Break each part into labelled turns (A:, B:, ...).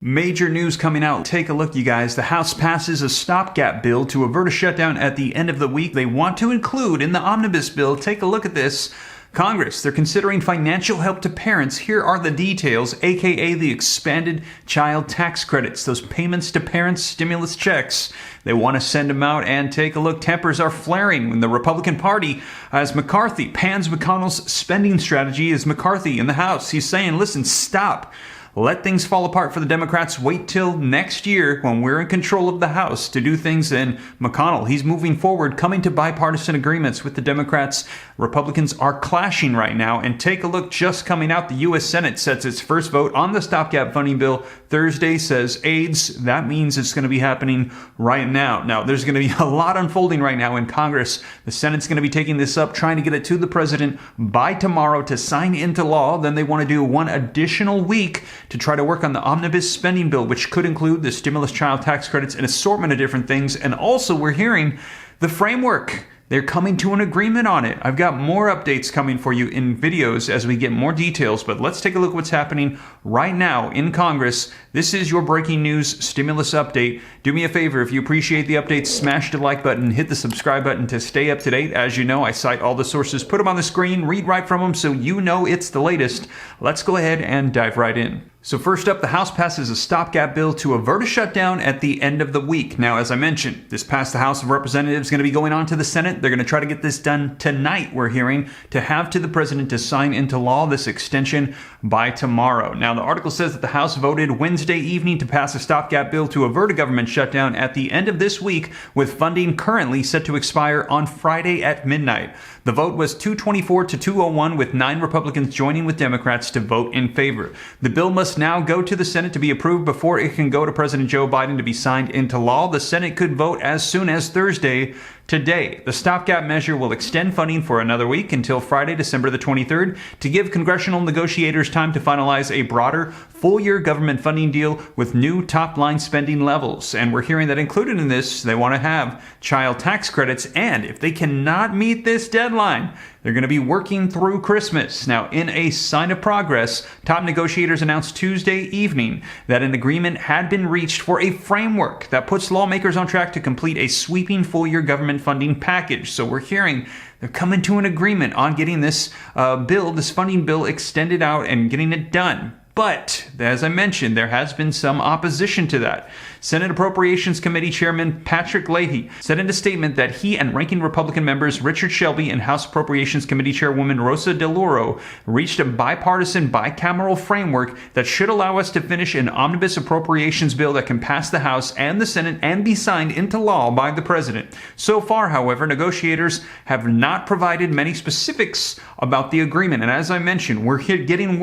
A: Major news coming out. Take a look, you guys. The House passes a stopgap bill to avert a shutdown at the end of the week. They want to include in the omnibus bill, take a look at this, Congress, they're considering financial help to parents. Here are the details, aka the expanded child tax credits, those payments to parents, stimulus checks. They want to send them out, and take a look. Tempers are flaring in the Republican Party as McCarthy pans McConnell's spending strategy as McCarthy in the House. He's saying, listen, stop. Let things fall apart for the Democrats. Wait till next year when we're in control of the House to do things. And McConnell, he's moving forward, coming to bipartisan agreements with the Democrats. Republicans are clashing right now. And take a look, just coming out, the U.S. Senate sets its first vote on the stopgap funding bill Thursday, says AIDS. That means it's going to be happening right now. Now, there's going to be a lot unfolding right now in Congress. The Senate's going to be taking this up, trying to get it to the president by tomorrow to sign into law. Then they want to do one additional week to try to work on the omnibus spending bill, which could include the stimulus child tax credits, an assortment of different things. And also, we're hearing the framework. They're coming to an agreement on it. I've got more updates coming for you in videos as we get more details, but let's take a look at what's happening right now in Congress. This is your breaking news stimulus update. Do me a favor, if you appreciate the updates, smash the like button, hit the subscribe button to stay up to date. As you know, I cite all the sources, put them on the screen, read right from them so you know it's the latest. Let's go ahead and dive right in. So first up, the House passes a stopgap bill to avert a shutdown at the end of the week. Now, as I mentioned, this passed the House of Representatives, going to be going on to the Senate. They're going to try to get this done tonight, we're hearing, to have to the president to sign into law this extension by tomorrow. Now, the article says that the House voted Wednesday evening to pass a stopgap bill to avert a government shutdown at the end of this week, with funding currently set to expire on Friday at midnight. The vote was 224 to 201, with 9 Republicans joining with Democrats to vote in favor. The bill must now go to the Senate to be approved before it can go to President Joe Biden to be signed into law. The Senate could vote as soon as Thursday. Today, the stopgap measure will extend funding for another week until Friday, December the 23rd, to give congressional negotiators time to finalize a broader, full-year government funding deal with new top-line spending levels. And we're hearing that included in this, they want to have child tax credits, and if they cannot meet this deadline, they're going to be working through Christmas. Now, in a sign of progress, top negotiators announced Tuesday evening that an agreement had been reached for a framework that puts lawmakers on track to complete a sweeping full-year government funding package. So we're hearing they're coming to an agreement on getting this this funding bill extended out and getting it done. But, as I mentioned, there has been some opposition to that. Senate Appropriations Committee Chairman Patrick Leahy said in a statement that he and ranking Republican members Richard Shelby and House Appropriations Committee Chairwoman Rosa DeLauro reached a bipartisan bicameral framework that should allow us to finish an omnibus appropriations bill that can pass the House and the Senate and be signed into law by the president. So far, however, negotiators have not provided many specifics about the agreement. And as I mentioned, we're getting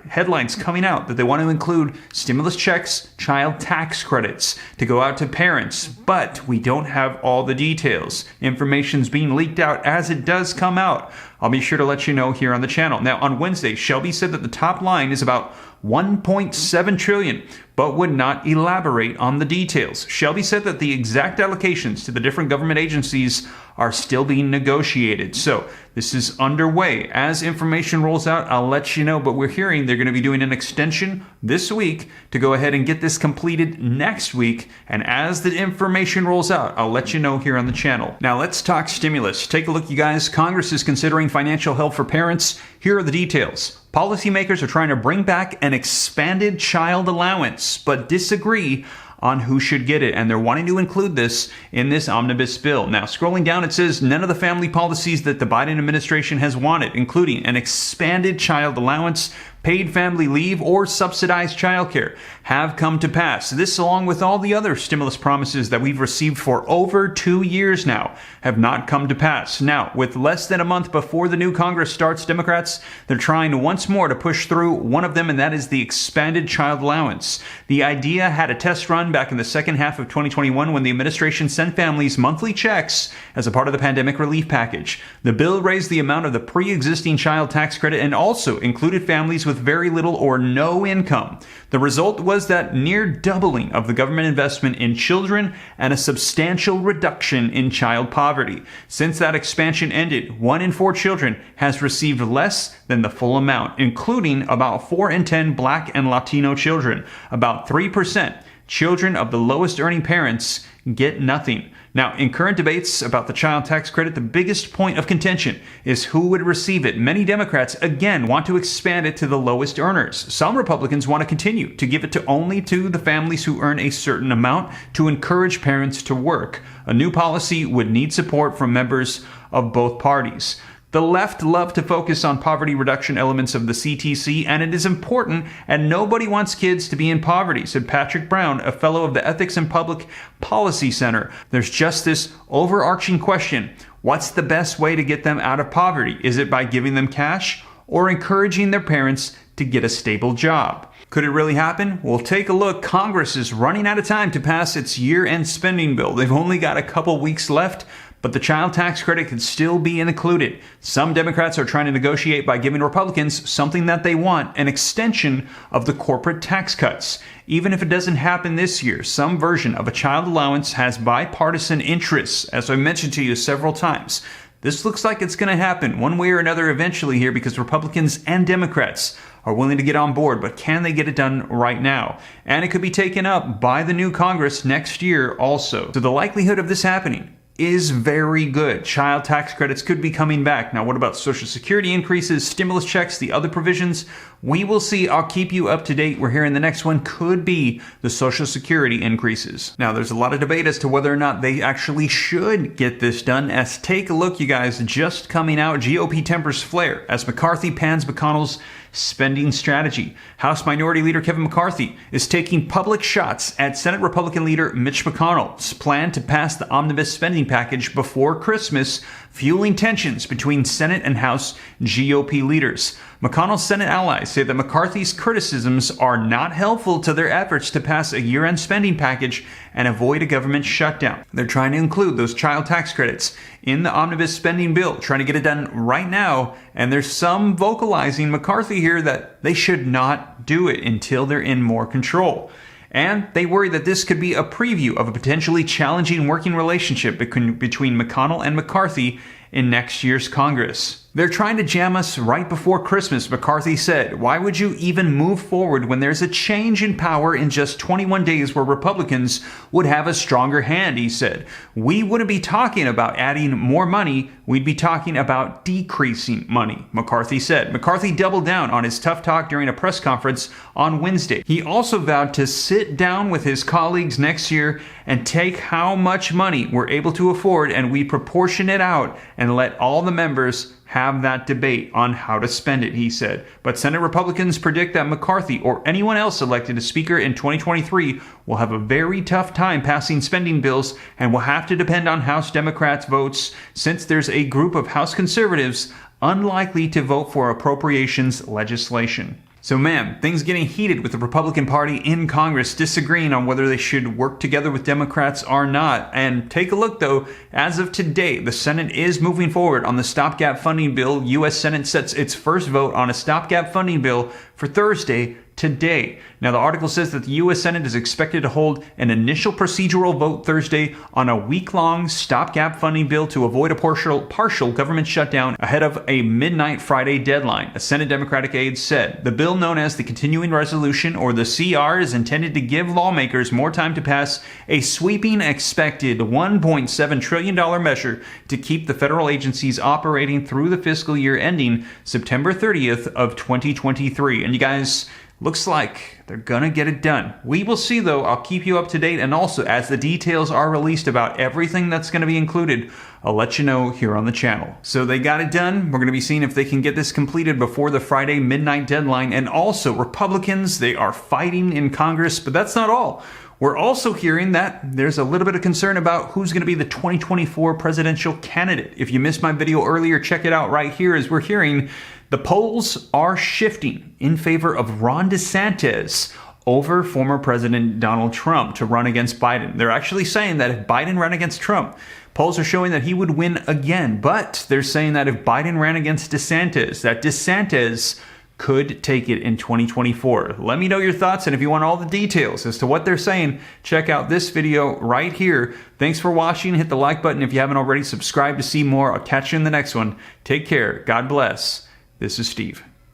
A: headlines coming out that they want to include stimulus checks, child tax credits to go out to parents, but we don't have all the details. Information's being leaked out as it does come out. I'll be sure to let you know here on the channel. Now, on Wednesday, Shelby said that the top line is about $1.7 trillion, but would not elaborate on the details. Shelby said that the exact allocations to the different government agencies are still being negotiated. So this is underway. As information rolls out, I'll let you know, but we're hearing they're going to be doing an extension this week to go ahead and get this completed next week. And as the information rolls out, I'll let you know here on the channel. Now let's talk stimulus. Take a look, you guys. Congress is considering financial help for parents. Here are the details. Policymakers are trying to bring back an expanded child allowance, but disagree on who should get it, and they're wanting to include this in this omnibus bill. Now, scrolling down, it says none of the family policies that the Biden administration has wanted, including an expanded child allowance, paid family leave, or subsidized childcare, have come to pass. This, along with all the other stimulus promises that we've received for over 2 years now, have not come to pass. Now, with less than a month before the new Congress starts, Democrats, they're trying once more to push through one of them, and that is the expanded child allowance. The idea had a test run back in the second half of 2021 when the administration sent families monthly checks as a part of the pandemic relief package. The bill raised the amount of the pre-existing child tax credit and also included families with with very little or no income. The result was that near doubling of the government investment in children and a substantial reduction in child poverty. Since that expansion ended, 1 in 4 children has received less than the full amount, including about 4 in 10 Black and Latino children. About 3% children of the lowest earning parents get nothing. Now, in current debates about the child tax credit, the biggest point of contention is who would receive it. Many Democrats, again, want to expand it to the lowest earners. Some Republicans want to continue to give it only to the families who earn a certain amount to encourage parents to work. A new policy would need support from members of both parties. The left love to focus on poverty reduction elements of the CTC, and it is important, and nobody wants kids to be in poverty, said Patrick Brown, a fellow of the Ethics and Public Policy Center. There's just this overarching question: what's the best way to get them out of poverty? Is it by giving them cash or encouraging their parents to get a stable job? Could it really happen? Well, take a look. Congress is running out of time to pass its year-end spending bill. They've only got a couple weeks left, but the child tax credit could still be included. Some Democrats are trying to negotiate by giving Republicans something that they want, an extension of the corporate tax cuts. Even if it doesn't happen this year, some version of a child allowance has bipartisan interests, as I mentioned to you several times. This looks like it's going to happen one way or another eventually here, because Republicans and Democrats are willing to get on board, but can they get it done right now? And it could be taken up by the new Congress next year also. So the likelihood of this happening is very good. Child tax credits could be coming back. Now, what about Social Security increases, stimulus checks, the other provisions? We will see. I'll keep you up to date. We're hearing the next one could be the Social Security increases. Now, there's a lot of debate as to whether or not they actually should get this done. As take a look, you guys, just coming out, GOP tempers flare as McCarthy pans McConnell's spending strategy. House Minority Leader Kevin McCarthy is taking public shots at Senate Republican leader Mitch McConnell's plan to pass the omnibus spending package before Christmas, fueling tensions between Senate and House GOP leaders. McConnell's Senate allies say that McCarthy's criticisms are not helpful to their efforts to pass a year-end spending package and avoid a government shutdown. They're trying to include those child tax credits in the omnibus spending bill, trying to get it done right now, and there's some vocalizing McCarthy here that they should not do it until they're in more control. And they worry that this could be a preview of a potentially challenging working relationship between McConnell and McCarthy in next year's Congress. They're trying to jam us right before Christmas, McCarthy said. Why would you even move forward when there's a change in power in just 21 days where Republicans would have a stronger hand, he said. We wouldn't be talking about adding more money, we'd be talking about decreasing money, McCarthy said. McCarthy doubled down on his tough talk during a press conference on Wednesday. He also vowed to sit down with his colleagues next year and take how much money we're able to afford, and we proportion it out and let all the members have that debate on how to spend it, he said. But Senate Republicans predict that McCarthy or anyone else elected as Speaker in 2023 will have a very tough time passing spending bills and will have to depend on House Democrats' votes, since there's a group of House conservatives unlikely to vote for appropriations legislation. So man, things getting heated with the Republican Party in Congress disagreeing on whether they should work together with Democrats or not. And take a look though, as of today, the Senate is moving forward on the stopgap funding bill. U.S. Senate sets its first vote on a stopgap funding bill for Thursday, today. Now, the article says that the U.S. Senate is expected to hold an initial procedural vote Thursday on a week-long stopgap funding bill to avoid a partial government shutdown ahead of a midnight Friday deadline, a Senate Democratic aide said. The bill, known as the Continuing Resolution, or the CR, is intended to give lawmakers more time to pass a sweeping expected $1.7 trillion measure to keep the federal agencies operating through the fiscal year ending September 30th of 2023. And you guys, looks like they're gonna get it done. We will see though. I'll keep you up to date, and also as the details are released about everything that's gonna be included, I'll let you know here on the channel. So they got it done. We're gonna be seeing if they can get this completed before the Friday midnight deadline. And also Republicans, they are fighting in Congress, but that's not all. We're also hearing that there's a little bit of concern about who's going to be the 2024 presidential candidate. If you missed my video earlier, check it out right here. As we're hearing, the polls are shifting in favor of Ron DeSantis over former President Donald Trump to run against Biden. They're actually saying that if Biden ran against Trump, polls are showing that he would win again. But they're saying that if Biden ran against DeSantis, that DeSantis could take it in 2024. Let me know your thoughts, and if you want all the details as to what they're saying, check out this video right here. Thanks for watching. Hit the like button if you haven't already. Subscribe to see more. I'll catch you in the next one. Take care. God bless. This is Steve.